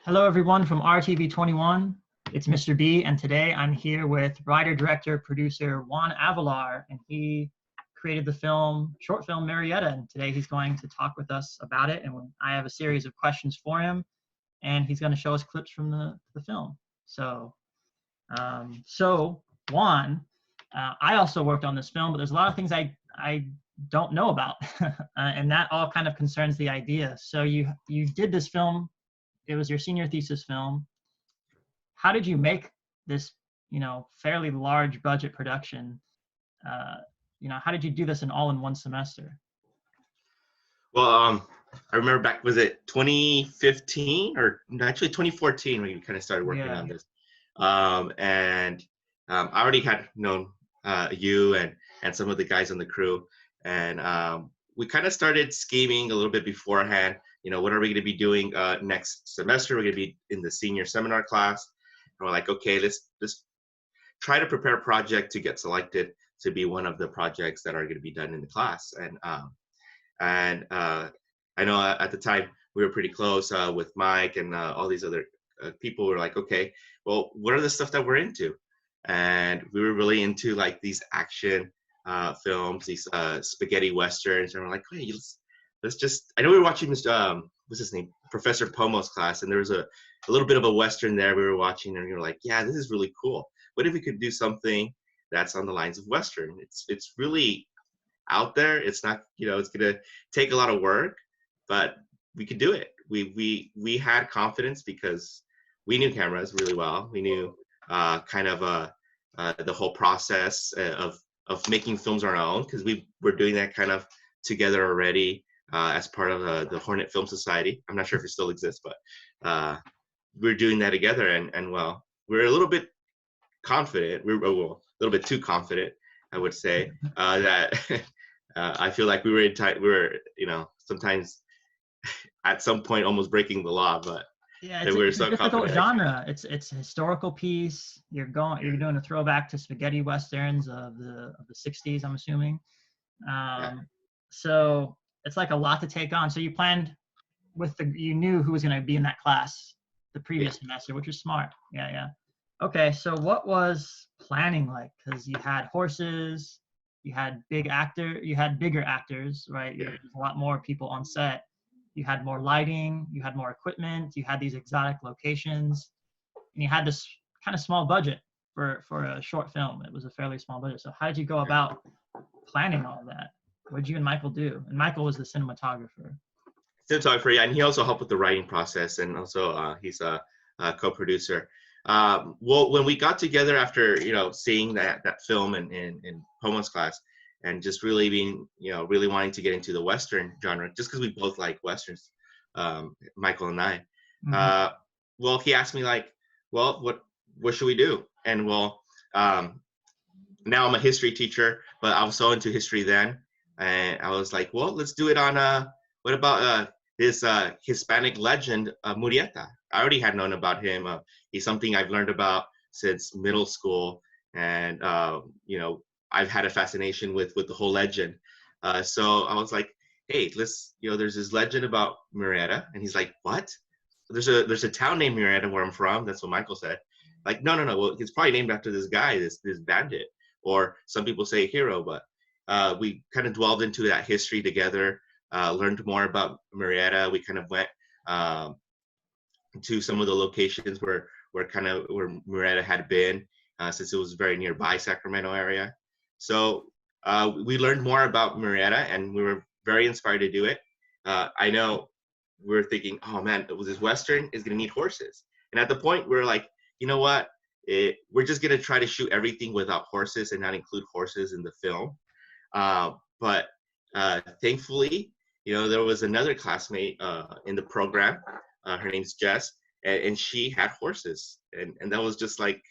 Hello, everyone from RTV21. It's Mr. B, and today I'm here with writer, director, producer Juan Avelar, and he created the short film Murrieta, and today he's going to talk with us about it, and I have a series of questions for him, and he's going to show us clips from the film. So Juan, I also worked on this film, but there's a lot of things I don't know about, and that all kind of concerns the idea. So you did this film. It was your senior thesis film. How did you make this, fairly large budget production? How did you do this all in one semester? Well, I remember back, was it 2015 or actually 2014 when you kind of started working on this? I already had known you and some of the guys on the crew, and we kind of started scheming a little bit beforehand. What are we going to be doing next semester? We're going to be in the senior seminar class. And we're like, okay, let's try to prepare a project to get selected to be one of the projects that are going to be done in the class. And I know at the time we were pretty close with Mike and all these other people. Were like, okay, well, what are the stuff that we're into? And we were really into like these action films, these spaghetti westerns, and we're like, hey, let's just. I know we were watching this. What's his name? Professor Pomo's class, and there was a little bit of a western there we were watching, and we were like, yeah, this is really cool. What if we could do something that's on the lines of western? It's really out there. It's not, it's gonna take a lot of work, but we could do it. We had confidence because we knew cameras really well. We knew the whole process of making films on our own, because we were doing that kind of together already as part of the Hornet Film Society. I'm not sure if it still exists, but we're doing that together, and well, we're a little bit confident. We're a little bit too confident, I would say, that I feel like we were sometimes at some point almost breaking the law, but yeah, it's a difficult genre. It's a historical piece. You're doing a throwback to spaghetti westerns of the 60s, I'm assuming. So it's like a lot to take on. So you planned you knew who was going to be in that class the previous semester, which is smart. Yeah. Okay, so what was planning like? Because you had horses, you had bigger actors, right? Yeah. There's a lot more people on set. You had more lighting, you had more equipment, you had these exotic locations, and you had this kind of small budget for a short film. It was a fairly small budget. So how did you go about planning all of that? What did you and Michael do? And Michael was the cinematographer. Cinematographer, yeah, and he also helped with the writing process, and also he's a co-producer. Well, when we got together after seeing that film in Pomo's class, and just really being really wanting to get into the western genre, just because we both like westerns, Michael and I. Mm-hmm. Well, he asked me like, well, what should we do? And well, now I'm a history teacher, but I was so into history then, and I was like, well, let's do it on what about this Hispanic legend, Murrieta. I already had known about him. He's something I've learned about since middle school, and I've had a fascination with the whole legend. So I was like, hey, there's this legend about Murrieta, and he's like, what? There's a town named Murrieta where I'm from. That's what Michael said. Like, no. Well, it's probably named after this guy, this bandit, or some people say hero. But we kind of dwelled into that history together. Learned more about Murrieta. We kind of went to some of the locations where Murrieta had been, since it was very nearby Sacramento area. So we learned more about Murrieta, and we were very inspired to do it. I know we were thinking, oh man, this western is gonna need horses, and at the point we were like, you know what? We're just gonna try to shoot everything without horses and not include horses in the film. But thankfully, there was another classmate in the program. Her name's Jess, and she had horses, and that was just like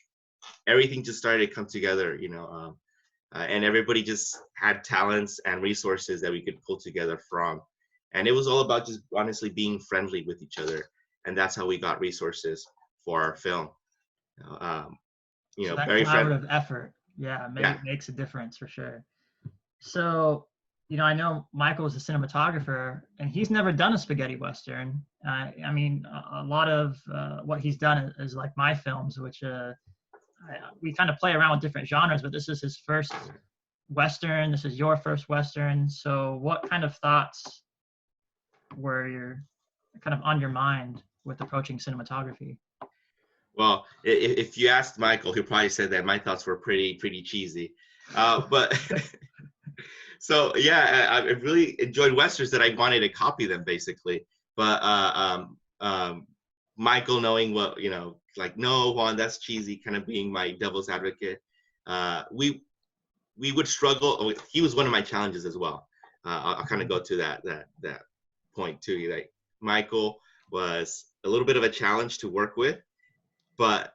everything just started to come together, and everybody just had talents and resources that we could pull together from, and it was all about just honestly being friendly with each other, and that's how we got resources for our film. So that very collaborative effort, makes a difference for sure. So I know Michael is a cinematographer, and he's never done a spaghetti western. I mean, a lot of what he's done is like my films, which we kind of play around with different genres, but this is his first western. This is your first western. So, what kind of thoughts were kind of on your mind with approaching cinematography? Well, if you asked Michael, he probably said that my thoughts were pretty cheesy. But so yeah, I really enjoyed westerns that I wanted to copy them basically. But Michael, knowing what like, no, Juan, that's cheesy, kind of being my devil's advocate. We would struggle. Oh, he was one of my challenges as well. I'll kind of go to that point too. Like, Michael was a little bit of a challenge to work with, but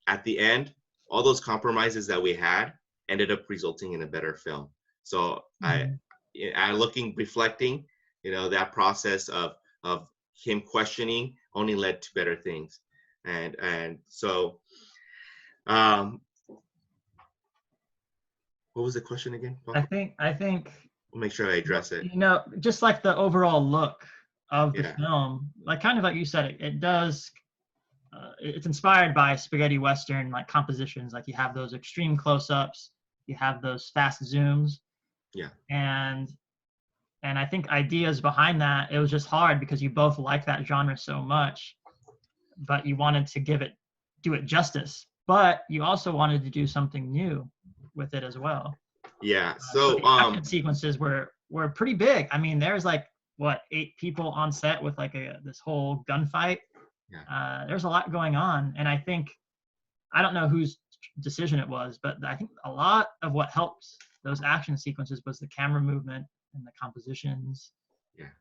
at the end, all those compromises that we had ended up resulting in a better film. So reflecting, that process of him questioning only led to better things. And so, what was the question again, Paul? I think We'll make sure I address it. Just like the overall look of the film, like kind of like you said, it does. It's inspired by spaghetti western like compositions. Like you have those extreme close-ups, you have those fast zooms. Yeah. And I think ideas behind that, it was just hard because you both like that genre so much, but you wanted to do it justice. But you also wanted to do something new with it as well. Yeah. So the action sequences were pretty big. I mean, there's like 8 people on set with like this whole gunfight. Yeah. There's a lot going on, and I don't know whose decision it was, but I think a lot of what helps those action sequences was the camera movement and the compositions. Yeah.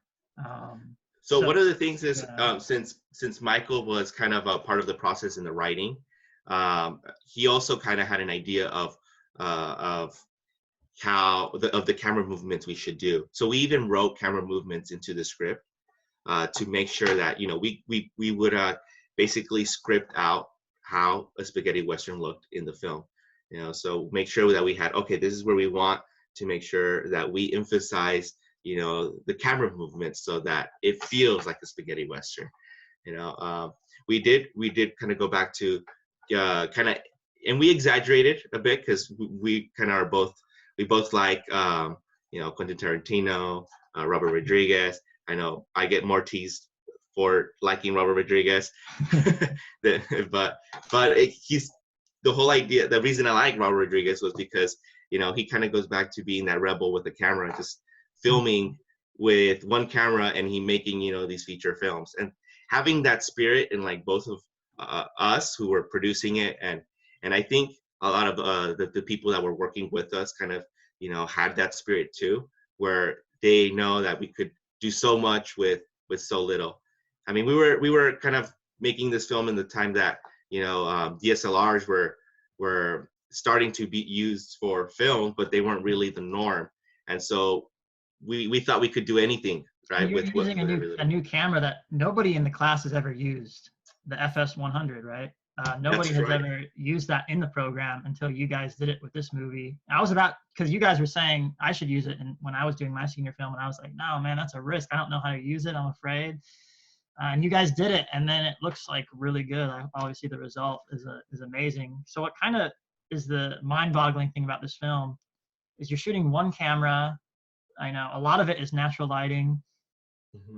So one of the things is, since Michael was kind of a part of the process in the writing, he also kind of had an idea of how the camera movements we should do. So we even wrote camera movements into the script to make sure that we would basically script out how a spaghetti western looked in the film. So make sure that we had, okay, this is where we want to make sure that we emphasize the camera movements so that it feels like a spaghetti western. We did kind of go back to and we exaggerated a bit because we kind of are both. We both like, Quentin Tarantino, Robert Rodriguez. I know I get more teased for liking Robert Rodriguez, but he's the whole idea. The reason I like Robert Rodriguez was because he kind of goes back to being that rebel with the camera, just filming with one camera, and he making these feature films, and having that spirit in like both of us who were producing it, and I think a lot of the people that were working with us kind of, had that spirit too, where they know that we could do so much with so little. I mean, we were kind of making this film in the time that, DSLRs were starting to be used for film, but they weren't really the norm. And so we thought we could do anything, right? You're using a new camera that nobody in the class has ever used, the FS 100, right? Nobody has ever used that in the program until you guys did it with this movie. Because you guys were saying I should use it, and when I was doing my senior film, and I was like, no, man, that's a risk. I don't know how to use it. I'm afraid. And you guys did it, and then it looks like really good. Obviously, the result is amazing. So what kind of is the mind-boggling thing about this film is you're shooting one camera. I know a lot of it is natural lighting,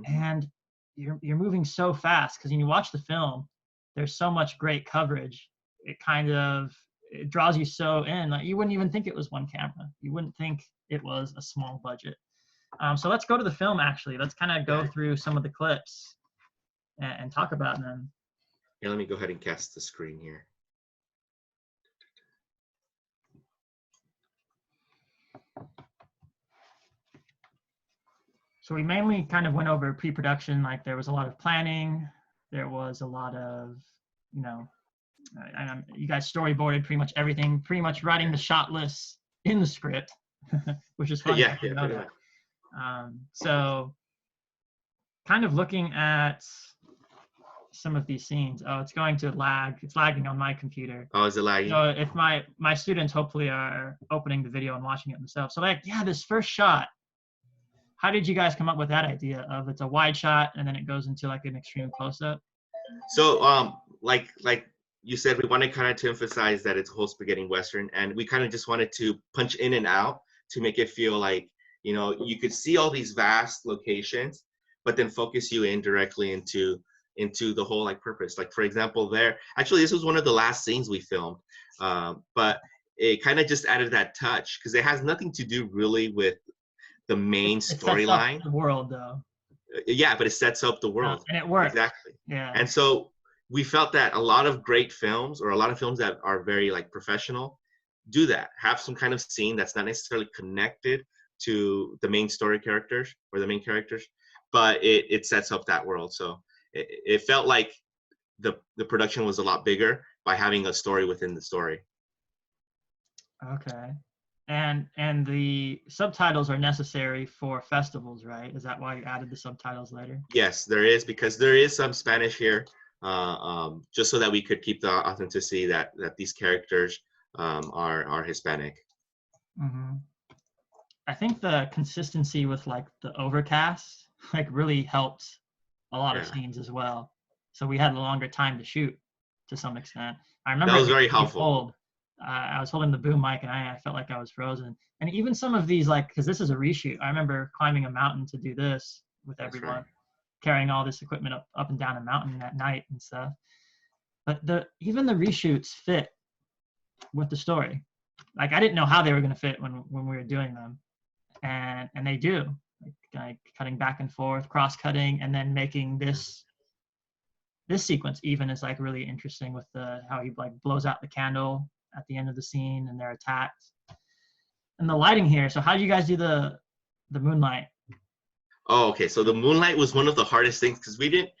and you're moving so fast because when you watch the film, there's so much great coverage. It draws you so in. Like you wouldn't even think it was one camera. You wouldn't think it was a small budget. So let's go to the film, actually. Let's kind of go through some of the clips and talk about them. Yeah, let me go ahead and cast the screen here. So we mainly kind of went over pre-production. Like there was a lot of planning. There was a lot of, you guys storyboarded pretty much everything, pretty much writing the shot lists in the script, which is fun. Yeah. So kind of looking at some of these scenes. Oh, it's going to lag. It's lagging on my computer. Oh, is it lagging? So if my students hopefully are opening the video and watching it themselves. So this first shot, how did you guys come up with that idea of it's a wide shot and then it goes into like an extreme close-up? So like you said, we wanted kind of to emphasize that it's a whole spaghetti western, and we kind of just wanted to punch in and out to make it feel like, you know, you could see all these vast locations, but then focus you in directly into the whole like purpose. Like for example, there actually this was one of the last scenes we filmed, but it kind of just added that touch because it has nothing to do really with the main It sets up storyline. the world though. Yeah, but it sets up the world. And it works. Exactly. Yeah. And so we felt that a lot of great films, or a lot of films that are very like professional, do that. Have some kind of scene that's not necessarily connected to the main story characters or the main characters, but it sets up that world. So it felt like the production was a lot bigger by having a story within the story. Okay. And the subtitles are necessary for festivals, right? Is that why you added the subtitles later? Yes, there is, because there is some Spanish here, just so that we could keep the authenticity that these characters are Hispanic. Mm-hmm. I think the consistency with like the overcast like really helped a lot of scenes as well. So we had a longer time to shoot to some extent. I remember that was it very being helpful. cold. I was holding the boom mic and I felt like I was frozen. And even some of these, like, because this is a reshoot, I remember climbing a mountain to do this with everyone, right. carrying all this equipment up and down a mountain at night and stuff. But even the reshoots fit with the story. Like I didn't know how they were going to fit when we were doing them, and they do. Like cutting back and forth, cross cutting, and then making this sequence even is like really interesting with how he like blows out the candle at the end of the scene and they're attacked, and the lighting here. So how do you guys do the moonlight? Oh, okay. So the moonlight was one of the hardest things because we didn't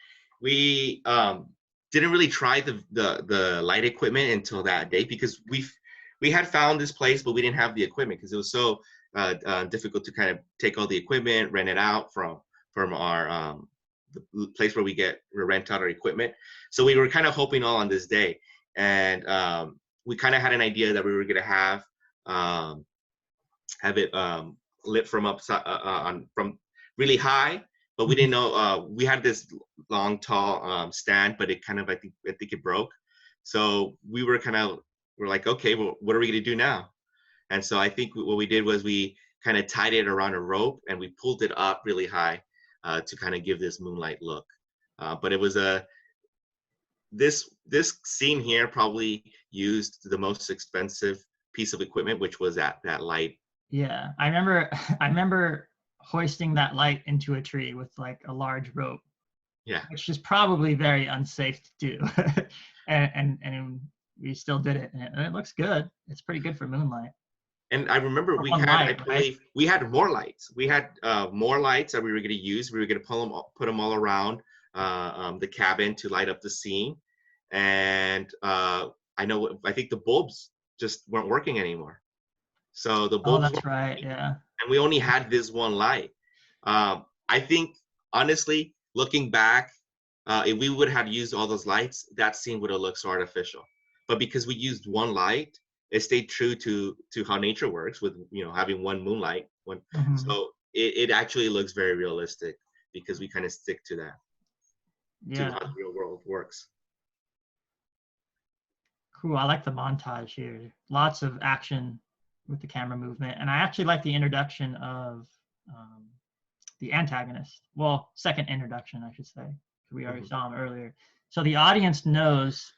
really try the light equipment until that day, because we had found this place, but we didn't have the equipment because it was so difficult to kind of take all the equipment, rent it out from our the place where we rent out our equipment. So we were kind of hoping all on this day, and we kind of had an idea that we were gonna have it lit from from really high, but we didn't know. We had this long, tall stand, but it kind of I think it broke. So we're like, okay, well, what are we gonna do now? And so I think what we did was we kind of tied it around a rope and we pulled it up really high to kind of give this moonlight look. But it was this scene here probably used the most expensive piece of equipment, which was that light. Yeah, I remember hoisting that light into a tree with like a large rope. Yeah, which is probably very unsafe to do, and we still did it, and it looks good. It's pretty good for moonlight. And I remember we had more lights. We had more lights that we were going to use. We were going to put them all around the cabin to light up the scene. And I think the bulbs just weren't working anymore. So the bulbs. Oh, that's right. Yeah. And we only had this one light. I think honestly, looking back, if we would have used all those lights, that scene would have looked so artificial. But because we used one light, it stayed true to how nature works with, having one moonlight. Mm-hmm. So it actually looks very realistic because we kind of stick to that. Yeah. To how the real world works. Cool. I like the montage here. Lots of action with the camera movement, and I actually like the introduction of the antagonist. Well, second introduction, I should say. We already saw him earlier. So the audience knows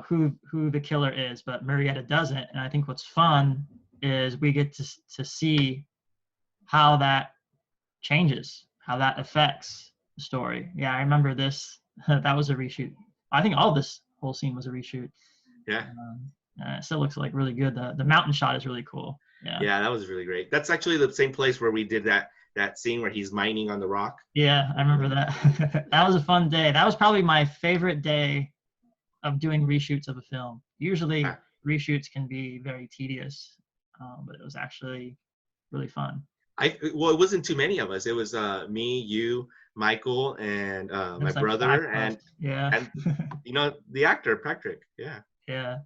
who the killer is, but Murrieta doesn't. And I think what's fun is we get to see how that changes, how that affects the story. Yeah, I remember this. That was a reshoot. I think all this whole scene was a reshoot. Yeah. It still looks like really good. The mountain shot is really cool. Yeah, that was really great. That's actually the same place where we did that scene where he's mining on the rock. Yeah, I remember that. That was a fun day. That was probably my favorite day of doing reshoots of a film. Usually reshoots can be very tedious, but it was actually really fun. It wasn't too many of us. It was me, you, Michael, and my brother, and the actor Patrick. Yeah.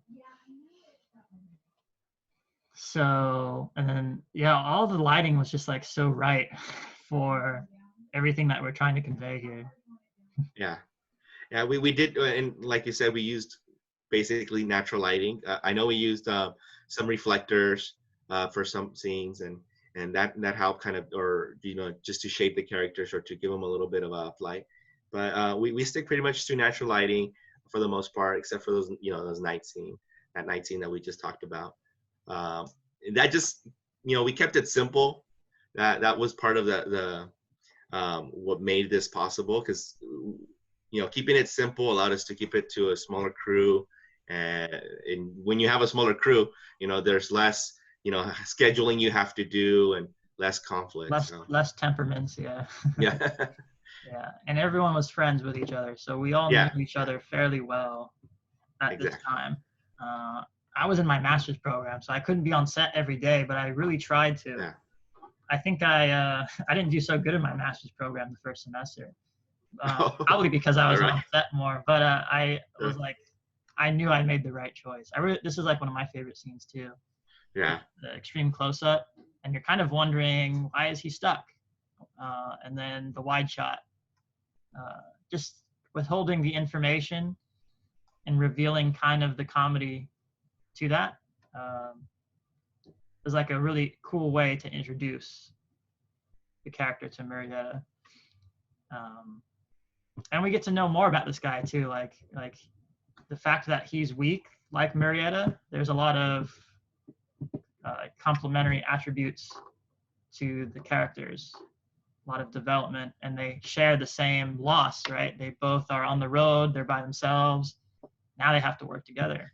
So, and then, yeah, all the lighting was just like so right for everything that we're trying to convey here. Yeah. Yeah, we did, and like you said, we used basically natural lighting. I know we used some reflectors for some scenes, and that helped kind of, or just to shape the characters or to give them a little bit of a light. But we stick pretty much to natural lighting for the most part, except for those that night scene that we just talked about. Um, that just we kept it simple. That was part of the what made this possible, because keeping it simple allowed us to keep it to a smaller crew. And when you have a smaller crew, there's less scheduling you have to do, and less conflict. Less temperaments, yeah. Yeah. Yeah, and everyone was friends with each other, so we all knew each other fairly well at this time. I was in my master's program, so I couldn't be on set every day, but I really tried to. Yeah. I think I didn't do so good in my master's program the first semester, probably because I was on set more. But I was like, I knew I made the right choice. This is like one of my favorite scenes too. Yeah. The extreme close-up, and you're kind of wondering, why is he stuck? And then the wide shot, just withholding the information and revealing kind of the comedy to that. Is like a really cool way to introduce the character to Murrieta. And we get to know more about this guy too, like the fact that he's weak, like Murrieta. There's a lot of complementary attributes to the characters, a lot of development, and they share the same loss, right? They both are on the road, they're by themselves. Now they have to work together.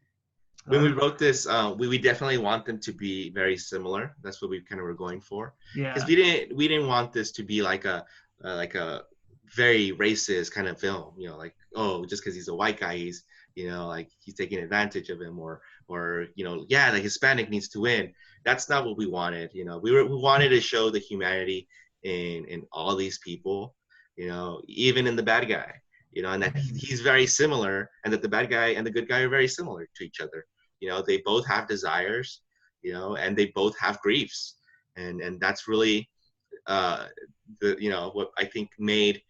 When we wrote this, we definitely want them to be very similar. That's what we kind of were going for. Yeah. Because we didn't want this to be like a very racist kind of film. Like, oh, just because he's a white guy, he's like he's taking advantage of him, or the Hispanic needs to win. That's not what we wanted. We wanted to show the humanity in all these people. Even in the bad guy. And that he's very similar, and that the bad guy and the good guy are very similar to each other. They both have desires, and they both have griefs, and that's really what I think made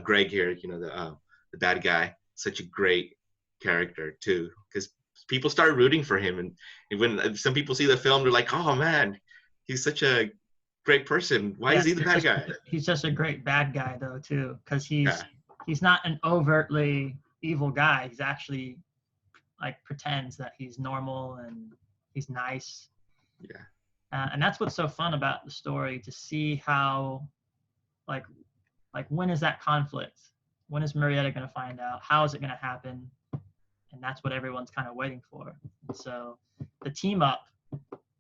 Greg here, the bad guy, such a great character too, because people start rooting for him, and when some people see the film, they're like, oh man, he's such a great person. Why is he the bad guy? He's just a great bad guy though too, because he's not an overtly evil guy. He's actually like pretends that he's normal and he's nice. Yeah. And that's what's so fun about the story, to see how, like when is that conflict? When is Murrieta going to find out? How is it going to happen? And that's what everyone's kind of waiting for. And so the team up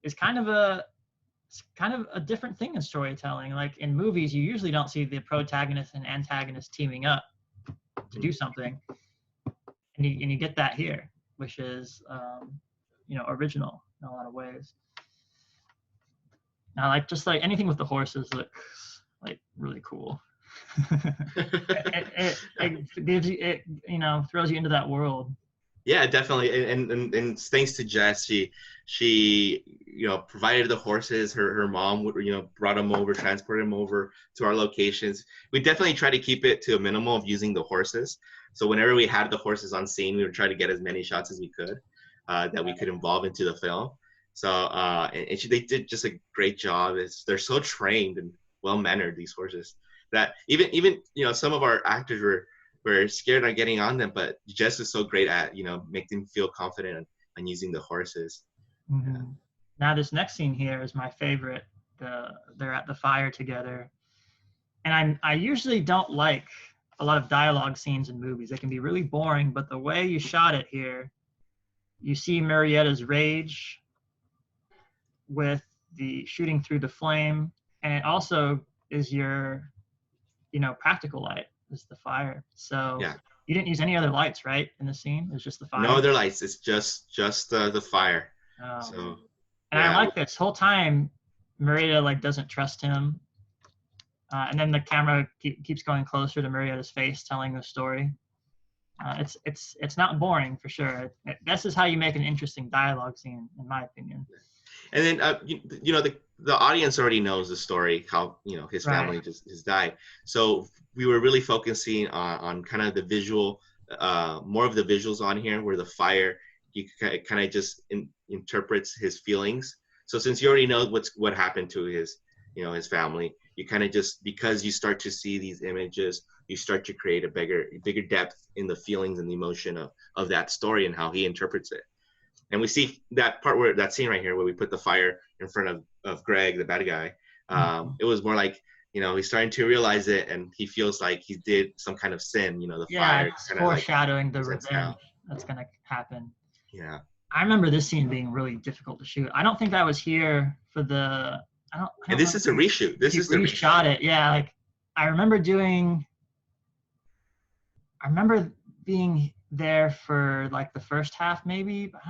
is kind of a different thing in storytelling. Like in movies, you usually don't see the protagonist and antagonist teaming up to do something, and you get that here, which is original in a lot of ways. Now, like anything with the horses looks like really cool. it gives you, throws you into that world. Yeah, definitely, and thanks to Jess, she provided the horses. Her mom would brought them over, transported them over to our locations. We definitely try to keep it to a minimum of using the horses. So whenever we had the horses on scene, we would try to get as many shots as we could that we could involve into the film. So they did just a great job. They're so trained and well mannered, these horses, that even some of our actors were scared on getting on them, but Jess is so great at make them feel confident on using the horses. Mm-hmm. Yeah. Now this next scene here is my favorite. They're at the fire together, and I usually don't like a lot of dialogue scenes in movies. They can be really boring, but the way you shot it here, you see Murrieta's rage with the shooting through the flame, and it also is your practical light. Is the fire. So yeah. You didn't use any other lights, right, in the scene? It was just the fire? No other lights. It's just the fire. Oh. So, and I like this whole time, Murrieta doesn't trust him. And then the camera keeps going closer to Murrieta's face, telling the story. It's not boring, for sure. This is how you make an interesting dialogue scene, in my opinion. And then the audience already knows the story, how his family just died. So we were really focusing on kind of the visual, more of the visuals on here, where the fire, he kind of just interprets his feelings. So since you already know what happened to his family, you kind of just, because you start to see these images, you start to create a bigger depth in the feelings and the emotion of that story and how he interprets it. And we see that part where, that scene right here, where we put the fire in front of Greg, the bad guy. It was more like, he's starting to realize it, and he feels like he did some kind of sin. The fire. It's foreshadowing the revenge that's gonna happen. Yeah. I remember this scene being really difficult to shoot. I don't think I was here for the. And this is a reshoot. This is the reshot it. Yeah, like I remember being there for like the first half, maybe. But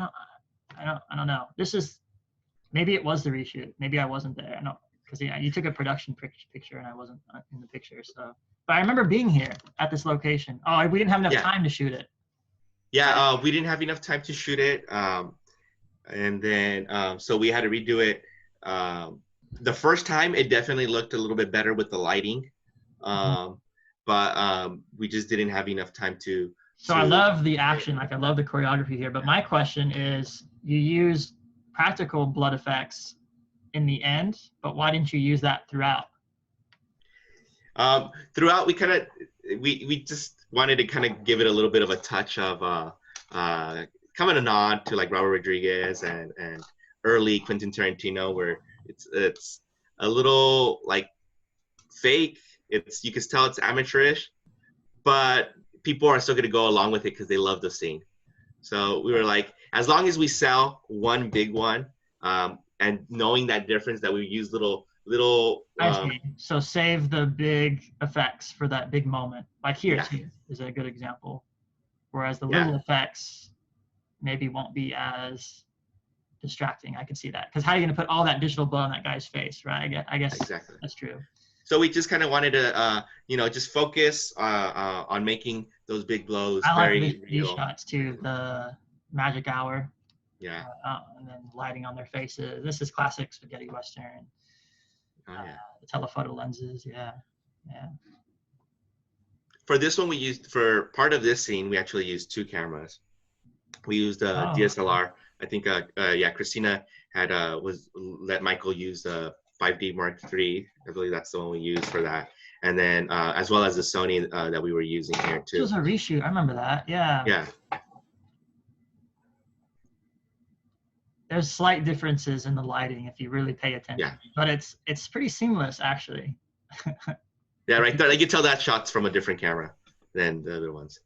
I don't know. Maybe it was the reshoot. Maybe I wasn't there. I don't, because you took a production picture and I wasn't in the picture. So, but I remember being here at this location. Oh, we didn't have enough time to shoot it. Yeah, we didn't have enough time to shoot it, and then so we had to redo it. The first time, it definitely looked a little bit better with the lighting, but we just didn't have enough time to. So I love the action, like I love the choreography here. But my question is, you used practical blood effects in the end, but why didn't you use that throughout? Throughout, we just wanted to kind of give it a little bit of a touch of kind of a nod to like Robert Rodriguez and early Quentin Tarantino, where it's a little like fake. You can tell it's amateurish, but people are still going to go along with it because they love the scene. So we were like, as long as we sell one big one, and knowing that difference, that we use little. I see. So save the big effects for that big moment. Like here is a good example. Whereas the little effects maybe won't be as distracting. I can see that. Because how are you going to put all that digital blood on that guy's face, right? I guess exactly. That's true. So we just kind of wanted to, just focus on making those big blows very real. These shots too. The magic hour. Yeah. And then lighting on their faces. This is classic spaghetti western. Oh, yeah. The telephoto lenses. Yeah. For this one, for part of this scene, we actually used two cameras. We used a DSLR. I think, Christina had let Michael use the 5D Mark III. I believe that's the one we used for that. And then as well as the Sony that we were using here too. It was a reshoot. I remember that. Yeah. Yeah. There's slight differences in the lighting if you really pay attention. Yeah. But it's pretty seamless actually. Yeah, right there. You can tell that shot's from a different camera than the other ones.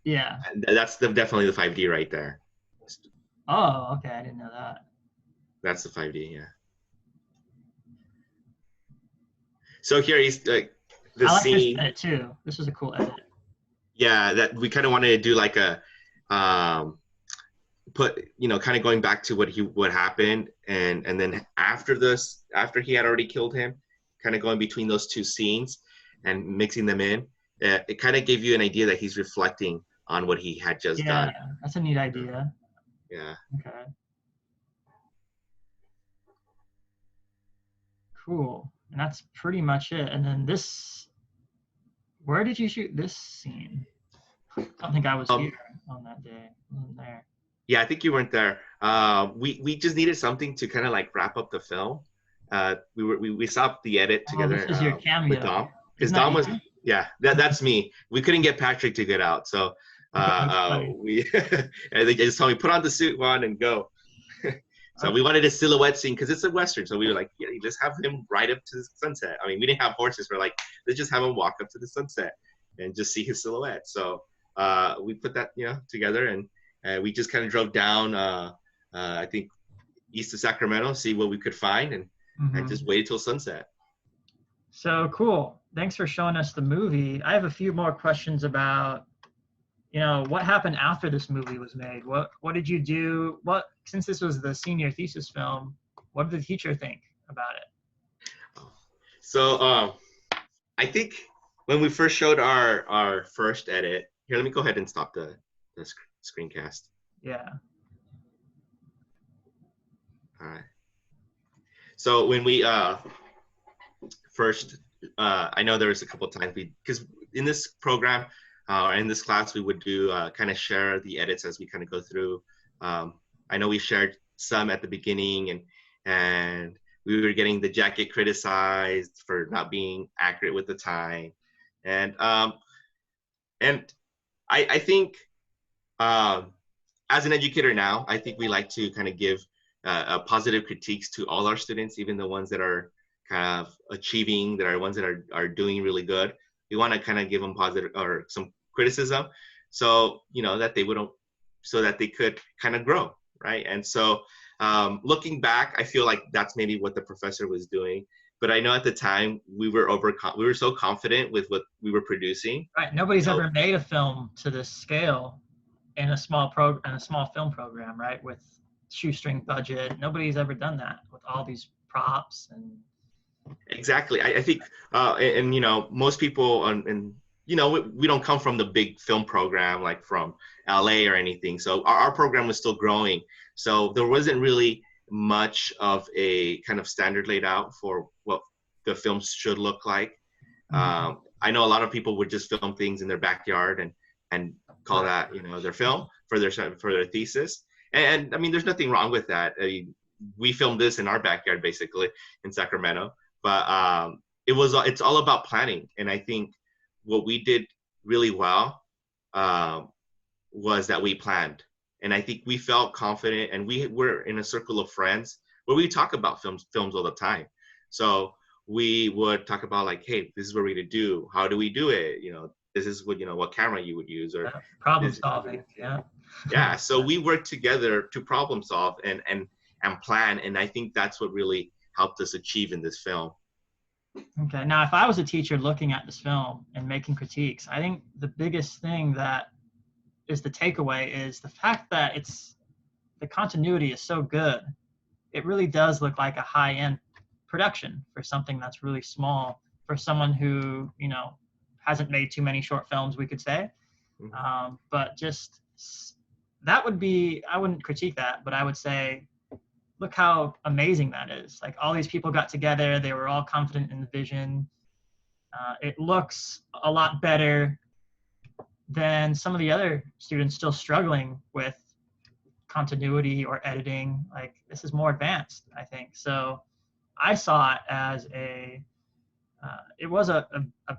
Yeah. And that's definitely the 5D right there. Oh, okay. I didn't know that. That's the 5D, yeah. So here he's like the I like scene. This edit too. This was a cool edit. Yeah, that we kind of wanted to do like a kind of going back to what happened, and then after he had already killed him, kind of going between those two scenes and mixing them in. It kind of gave you an idea that he's reflecting on what he had just done. Yeah, that's a neat idea. Yeah. Okay. Cool. And that's pretty much it. And then where did you shoot this scene? I don't think I was here on that day. I wasn't there. Yeah, I think you weren't there. We just needed something to kind of like wrap up the film. We stopped the edit together. This is your cameo. With Dom. Because Dom was, that's me. We couldn't get Patrick to get out, so I think I just told me put on the suit, Juan, and go. So we wanted a silhouette scene because it's a Western. So we were like, let's have him ride up to the sunset. I mean, we didn't have horses. We're like, let's just have him walk up to the sunset and just see his silhouette. So we put that, together, and we just kind of drove down, I think, east of Sacramento, see what we could find, and just waited till sunset. So cool. Thanks for showing us the movie. I have a few more questions about, what happened after this movie was made? What did you do? Since this was the senior thesis film, what did the teacher think about it? So I think when we first showed our first edit, here, let me go ahead and stop the screencast. Yeah. All right. So when we first, I know there was a couple of times because in this program, in this class, we would do kind of share the edits as we kind of go through. I know we shared some at the beginning, and we were getting the jacket criticized for not being accurate with the time, and I think as an educator now, I think we like to kind of give positive critiques to all our students, even the ones that are kind of achieving, that are ones that are doing really good. We want to kind of give them positive or some criticism, so that they wouldn't, so that they could kind of grow, right? And so looking back, I feel like that's maybe what the professor was doing. But I know at the time we were so confident with what we were producing. Right. Nobody's ever made a film to this scale in a small film program, right? With shoestring budget. Nobody's ever done that with all these props and. Exactly. I think, and most people, and we don't come from the big film program like from LA or anything. So our program was still growing. So there wasn't really much of a kind of standard laid out for what the films should look like. Mm-hmm. I know a lot of people would just film things in their backyard and call that their film for their thesis. And I mean, there's nothing wrong with that. I mean, we filmed this in our backyard basically in Sacramento. But it's all about planning. And I think what we did really well was that we planned. And I think we felt confident, and we were in a circle of friends where we talk about films all the time. So we would talk about like, hey, this is what we're gonna do. How do we do it? This is what camera you would use, or problem solving. Yeah. So we worked together to problem solve and plan. And I think that's what really helped us achieve in this film. Okay. Now, if I was a teacher looking at this film and making critiques, I think the biggest thing that is the takeaway is the fact that the continuity is so good. It really does look like a high-end production for something that's really small, for someone who, hasn't made too many short films, we could say. Mm-hmm. But just that would be, I wouldn't critique that, but I would say, look how amazing that is. Like, all these people got together, they were all confident in the vision. It looks a lot better than some of the other students still struggling with continuity or editing. Like, this is more advanced, I think. So I saw it as it was a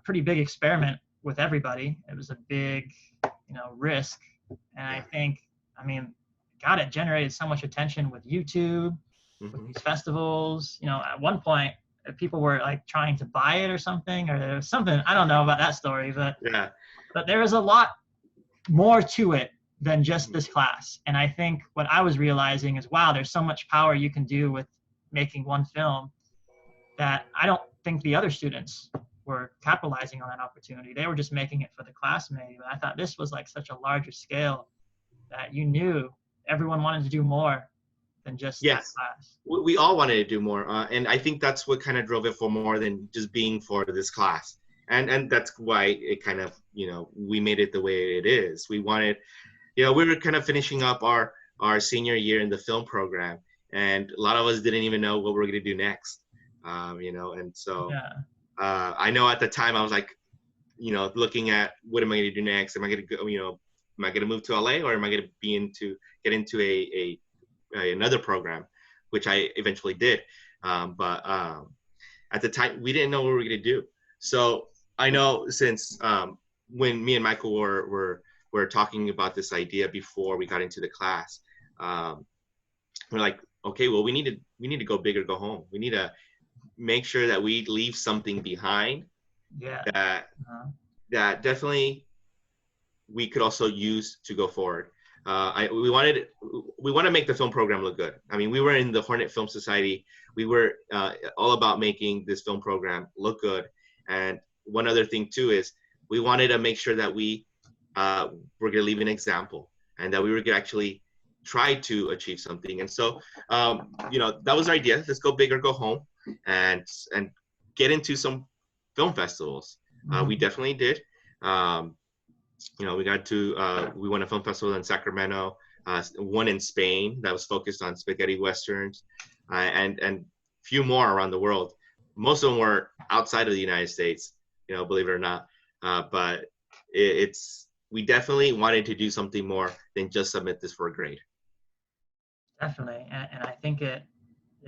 pretty big experiment with everybody. It was a big, risk. And I think, God, it generated so much attention with YouTube, with these festivals. At one point, people were like trying to buy it or something, or there was something, I don't know about that story, but yeah. But there is a lot more to it than just this class. And I think what I was realizing is, wow, there's so much power you can do with making one film that I don't think the other students were capitalizing on that opportunity. They were just making it for the class maybe. But I thought this was like such a larger scale that you knew everyone wanted to do more than just that class. We all wanted to do more. And I think that's what kind of drove it for more than just being for this class. And that's why it kind of, we made it the way it is. We wanted, we were kind of finishing up our senior year in the film program, and a lot of us didn't even know what we were going to do next, and so I know at the time I was like, looking at what am I going to do next? Am I going to go, am I going to move to LA, or am I going to get into another program, which I eventually did. But at the time, we didn't know what we were going to do. So I know since when me and Michael were talking about this idea before we got into the class, we're like, okay, well, we need to go big or go home. We need to make sure that we leave something behind that definitely we could also use to go forward. We want to make the film program look good. I mean, we were in the Hornet Film Society. We were all about making this film program look good. And one other thing too is we wanted to make sure that we were going to leave an example, and that we were going to actually try to achieve something. And so, that was our idea. Let's go big or go home, and get into some film festivals. We definitely did. We got to, we won a film festival in Sacramento, one in Spain that was focused on spaghetti westerns. And few more around the world. Most of them were outside of the United States, believe it or not. But we definitely wanted to do something more than just submit this for a grade. Definitely, and I think it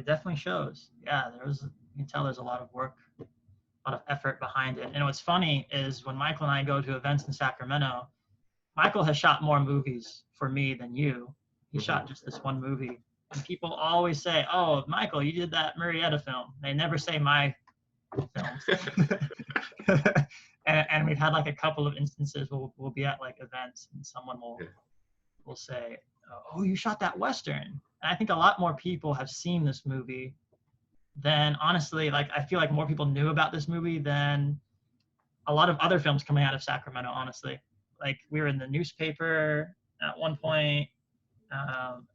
definitely shows. Yeah, you can tell there's a lot of work, a lot of effort behind it. And what's funny is when Michael and I go to events in Sacramento, Michael has shot more movies for me than you. He shot just this one movie. And people always say, "Oh, Michael, you did that Murrieta film." They never say my films. and we've had like a couple of instances where we'll be at like events and someone will say, "Oh, you shot that Western." And I think a lot more people have seen this movie than, honestly, like I feel like more people knew about this movie than a lot of other films coming out of Sacramento, honestly. Like we were in the newspaper at one point.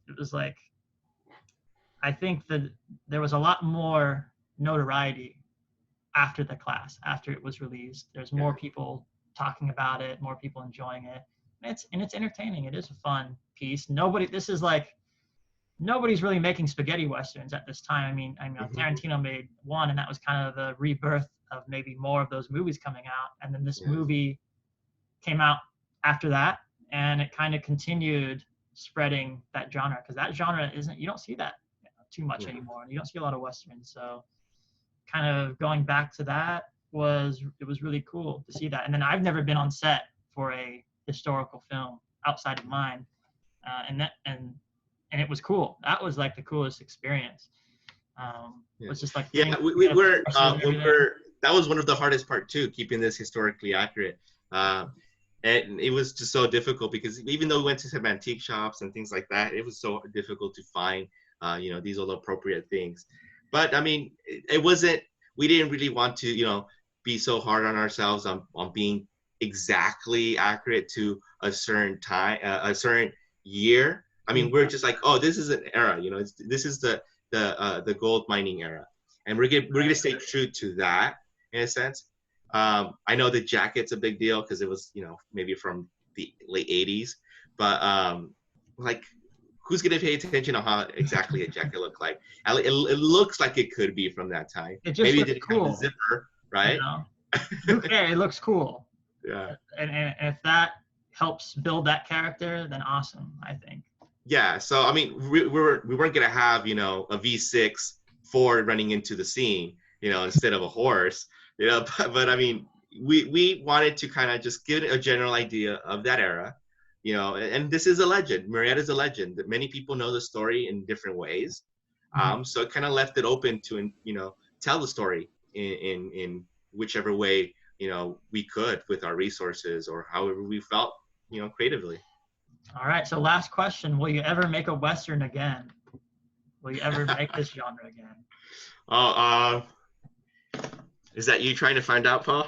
It was like, I think that there was a lot more notoriety after the class, after it was released. There's more people talking about it, more people enjoying it. And it's entertaining. It is a fun piece. Nobody's really making spaghetti westerns at this time. I mean, Tarantino made one, and that was kind of the rebirth of maybe more of those movies coming out. And then this movie came out after that, and it kind of continued spreading that genre, because that genre you don't see that too much anymore. You don't see a lot of westerns. So kind of going back to that was really cool to see that. And then I've never been on set for a historical film outside of mine, and it was cool. That was like the coolest experience. It was just like we were that was one of the hardest part too, keeping this historically accurate. And it was just so difficult because even though we went to some antique shops and things like that, it was so difficult to find these all appropriate things. But I mean, we didn't really want to be so hard on ourselves on being exactly accurate to a certain time, a certain year. I mean, we're just like, oh, this is an era, this is the gold mining era, and we're gonna stay true to that in a sense. I know the jacket's a big deal because it was, maybe from the late 80s, but like, who's gonna pay attention to how exactly a jacket looked like? It looks like it could be from that time. It just maybe looks it didn't cool. have the zipper, right? It looks cool. Yeah. And if that helps build that character, then awesome, I think. Yeah, so I mean, we weren't gonna have a V6 Ford running into the scene, instead of a horse, but I mean, we wanted to kind of just give a general idea of that era, and this is a legend. Murrieta is a legend that many people know the story in different ways, so it kind of left it open to tell the story in whichever way we could with our resources or however we felt creatively. All right, so last question. Will you ever make a Western again? Will you ever make this genre again? Oh, is that you trying to find out, Paul?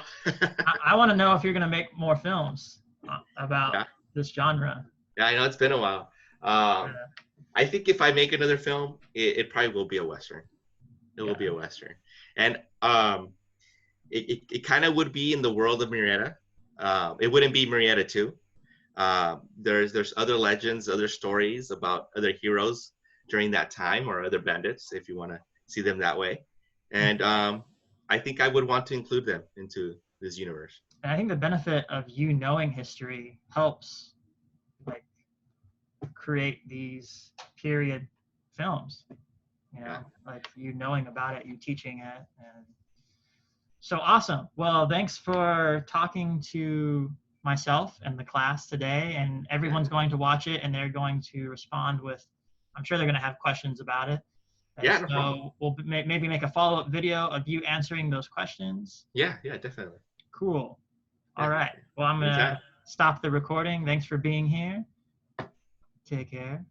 I want to know if you're going to make more films about this genre. Yeah, I know it's been a while. I think if I make another film, it probably will be a Western. It will be a Western. And it kind of would be in the world of Murrieta. It wouldn't be Murrieta 2. There's other legends, other stories about other heroes during that time, or other bandits, if you want to see them that way. And I think I would want to include them into this universe. And I think the benefit of you knowing history helps like create these period films, like you knowing about it, you teaching it. And so awesome. Well, thanks for talking to myself and the class today, and everyone's going to watch it and they're going to respond with, I'm sure they're going to have questions about it. And so we'll maybe make a follow-up video of you answering those questions. Yeah, definitely. Cool. All right. Well, I'm going to stop the recording. Thanks for being here. Take care.